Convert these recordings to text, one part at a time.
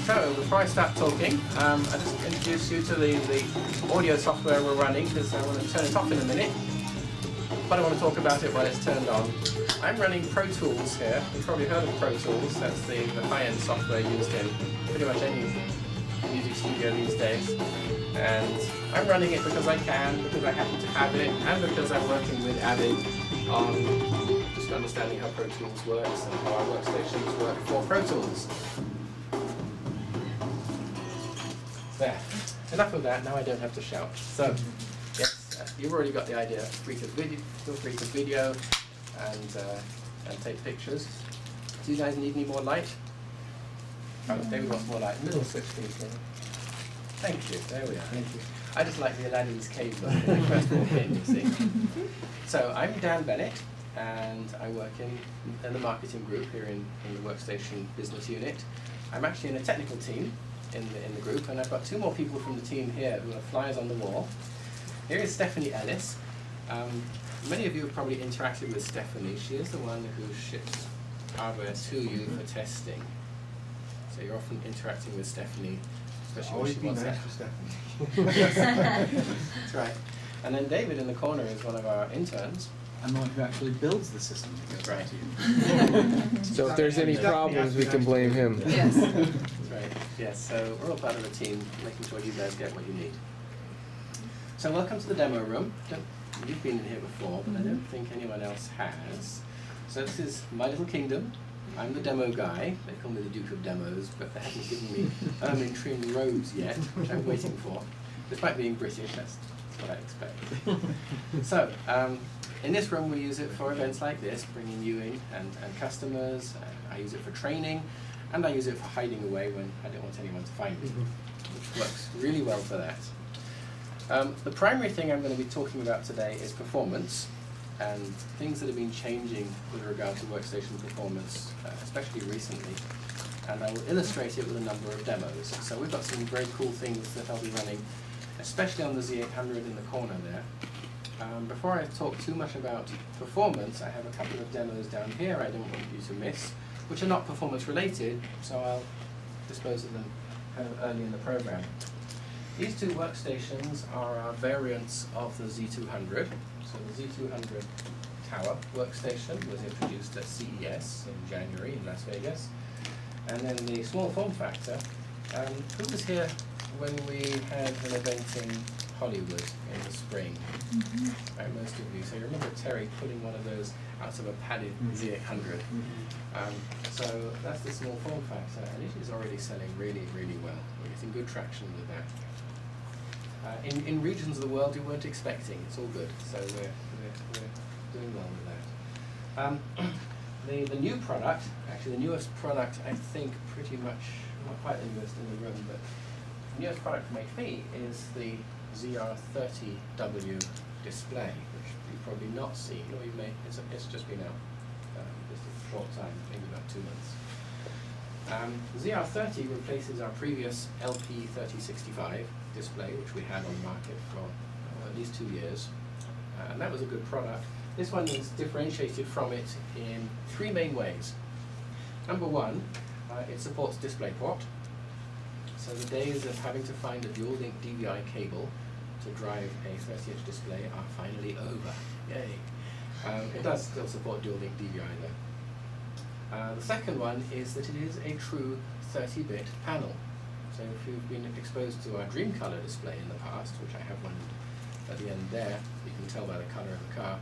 So, before I start talking, I just introduce you to the audio software we're running, because I want to turn it off in a minute. But I want to talk about it while it's turned on. I'm running Pro Tools here. You've probably heard of Pro Tools. That's the high-end software used in pretty much any music studio these days. And I'm running it because I can, because I happen to have it, and because I'm working with Avid on just understanding how Pro Tools works and how our workstations work for Pro Tools. There. Enough of that, now I don't have to shout. So, yes, you've already got the idea. Feel free to video and take pictures. Do you guys need any more light? Oh, David wants more light. Middle switch, please. Thank you. There we are. Thank you. I just like the Aladdin's cave look when I first walk in, you see. So, I'm Dan Bennett, and I work in the marketing group here in the Workstation business unit. I'm actually in a technical team in the group, and I've got two more people from the team here who are flyers on the wall. Here is Stephanie Ellis. Many of you have probably interacted with Stephanie. She is the one who ships hardware to you for testing. So you're often interacting with Stephanie, especially when she wants that. That's right. And then David in the corner is one of our interns. I'm the one who actually builds the system. That's right. So if there's any problems, we can blame him. Yes. That's right. Yes, so we're all part of the team, making sure you guys get what you need. So welcome to the demo room. You've been in here before, but I don't think anyone else has. So this is my little kingdom. I'm the demo guy. They call me the Duke of Demos, but they haven't given me ermine-trimmed robes yet, which I'm waiting for. Despite being British, that's what I expect. So, in this room we use it for events like this, bringing you in and customers. I use it for training, and I use it for hiding away when I don't want anyone to find me, which works really well for that. The primary thing I'm going to be talking about today is performance and things that have been changing with regard to workstation performance, especially recently. And I will illustrate it with a number of demos. So we've got some very cool things that I'll be running, especially on the Z800 in the corner there. Before I talk too much about performance, I have a couple of demos down here I don't want you to miss, which are not performance related, so I'll dispose of them kind of early in the program. These two workstations are our variants of the Z200. So the Z200 Tower workstation was introduced at CES in January in Las Vegas. And then the small form factor, who was here when we had an event in Hollywood in the spring? Right, most of you. So you remember Terry putting one of those out of a padded Z800. So that's the small form factor, and it is already selling really, really well. We're getting good traction with that. In regions of the world you weren't expecting, it's all good. So we're doing well with that. The new product, actually the newest product, I think pretty much, not quite the newest in the room, but the newest product from HP is the ZR30W display, which you've probably not seen, or you may, it's just been out just a short time, maybe about 2 months. The ZR30 replaces our previous LP3065 display, which we had on the market for at least 2 years, and that was a good product. This one is differentiated from it in 3 main ways. Number one, it supports DisplayPort. So the days of having to find a dual-link DVI cable to drive a 30-inch display are finally over. Yay! It does still support dual-link DVI though. The second one is that it is a true 30-bit panel. So if you've been exposed to our Dream Color display in the past, which I have one at the end there, you can tell by the color of the car,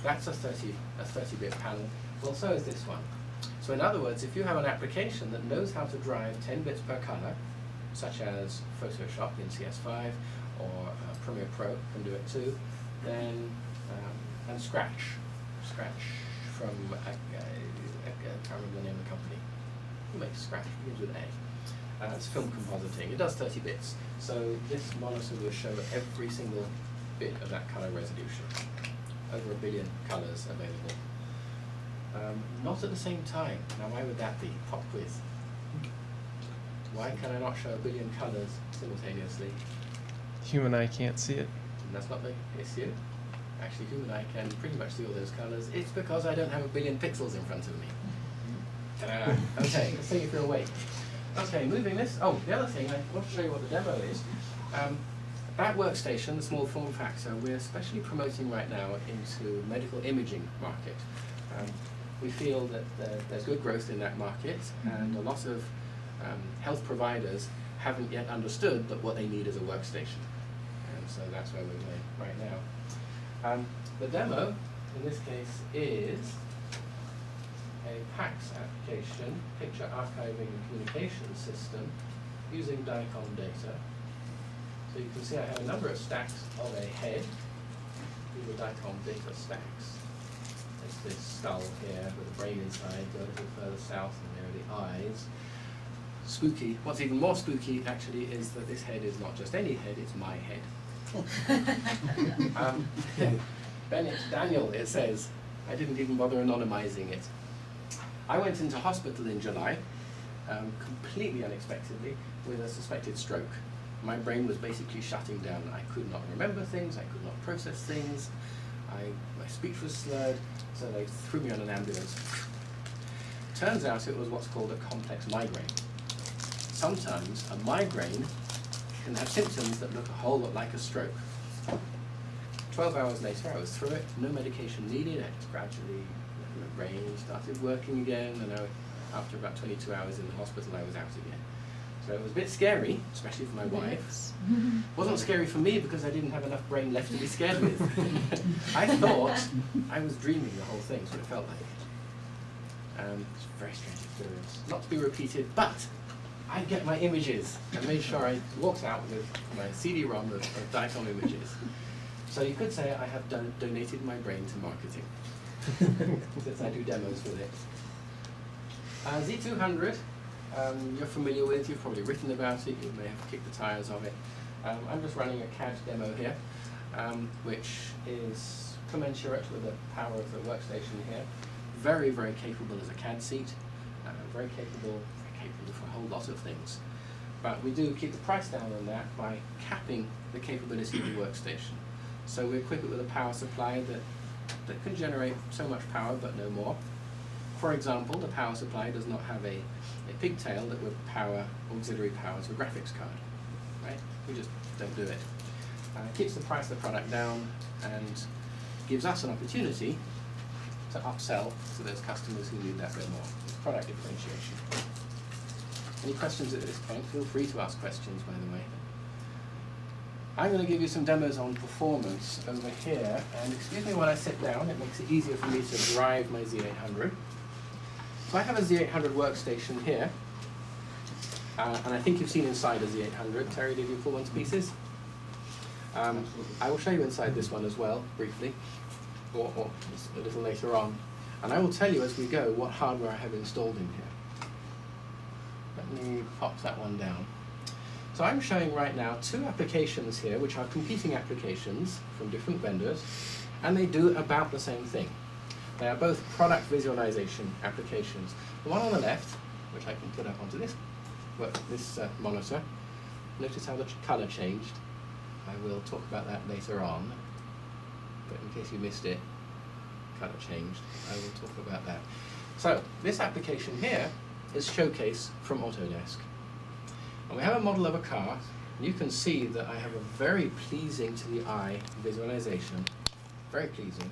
that's a 30-bit panel. Well, so is this one. So in other words, if you have an application that knows how to drive 10 bits per color, such as Photoshop in CS5 or Premiere Pro can do it too, then and Scratch from I can't remember the name of the company. Who makes Scratch? It begins with A. It's film compositing. It does 30 bits. So this monitor will show every single bit of that color resolution. Over 1 billion colors available. Not at the same time. Now why would that be? Pop quiz. Why can I not show 1 billion colors simultaneously? Human eye can't see it. That's not the issue. Actually, human eye can pretty much see all those colors. It's because I don't have 1 billion pixels in front of me. Okay, let's see if you're awake. Okay, moving this. Oh, the other thing, I want to show you what the demo is. That Workstation, the small form factor, we're especially promoting right now into medical imaging market. We feel that there's good growth in that market, and a lot of health providers haven't yet understood that what they need is a workstation. And so that's where we're going right now. The demo, in this case, is a PACS application, picture archiving and communication system, using DICOM data. So you can see I have a number of stacks of a head. These are DICOM data stacks. There's this skull here with a brain inside, go a little further south, and there are the eyes. Spooky. What's even more spooky, actually, is that this head is not just any head, it's my head. Bennett Daniel, it says. I didn't even bother anonymizing it. I went into hospital in July, completely unexpectedly, with a suspected stroke. My brain was basically shutting down. I could not remember things, I could not process things, my speech was slurred, so they threw me on an ambulance. Turns out it was what's called a complex migraine. Sometimes a migraine can have symptoms that look a whole lot like a stroke. 12 hours later, I was through it, no medication needed. I just gradually, my brain started working again, and after about 22 hours in the hospital, I was out again. So it was a bit scary, especially for my wife. Wasn't scary for me because I didn't have enough brain left to be scared with. I thought I was dreaming the whole thing, so it felt like it. It's a very strange experience. Not to be repeated, but I get my images. I made sure I walked out with my CD-ROM of DICOM images. So you could say I have donated my brain to marketing, since I do demos with it. Z200, you're familiar with, you've probably written about it, you may have kicked the tires of it. I'm just running a CAD demo here, which is commensurate with the power of the workstation here. Very, very capable as a CAD seat, very capable for a whole lot of things. But we do keep the price down on that by capping the capability of the workstation. So we equip it with a power supply that can generate so much power but no more. For example, the power supply does not have a pigtail that would power auxiliary power to a graphics card. Right? We just don't do it. It keeps the price of the product down and gives us an opportunity to upsell to those customers who need that bit more. It's product differentiation. Any questions at this point? Feel free to ask questions, by the way. I'm going to give you some demos on performance over here, and excuse me when I sit down, it makes it easier for me to drive my Z800. So I have a Z800 workstation here, and I think you've seen inside a Z800. Terry, did you pull one to pieces? I will show you inside this one as well, briefly, or a little later on. And I will tell you as we go what hardware I have installed in here. Let me pop that one down. So I'm showing right now two applications here, which are competing applications from different vendors, and they do about the same thing. They are both product visualization applications. The one on the left, which I can put up onto this monitor, notice how the color changed. I will talk about that later on, but in case you missed it, color changed. I will talk about that. So this application here is Showcase from Autodesk. And we have a model of a car, and you can see that I have a very pleasing to the eye visualization, very pleasing,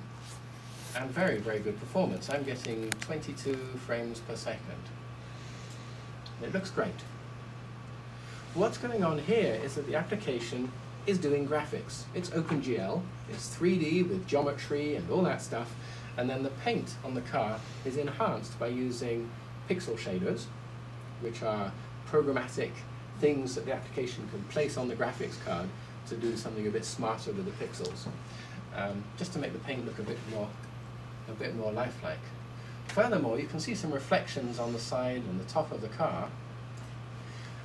and very, very good performance. I'm getting 22 frames per second. It looks great. What's going on here is that the application is doing graphics. It's OpenGL, it's 3D with geometry and all that stuff, and then the paint on the car is enhanced by using pixel shaders, which are programmatic things that the application can place on the graphics card to do something a bit smarter with the pixels, just to make the paint look a bit more lifelike. Furthermore, you can see some reflections on the side and the top of the car,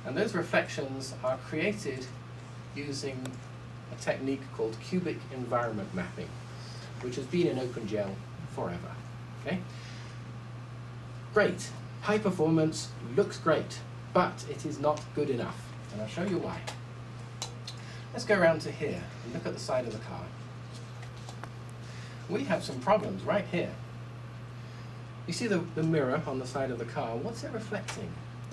and those reflections are created using a technique called cubic environment mapping, which has been in OpenGL forever. Okay? Great, high performance, looks great, but it is not good enough, and I'll show you why. Let's go around to here and look at the side of the car. We have some problems right here. You see the mirror on the side of the car, what's it reflecting?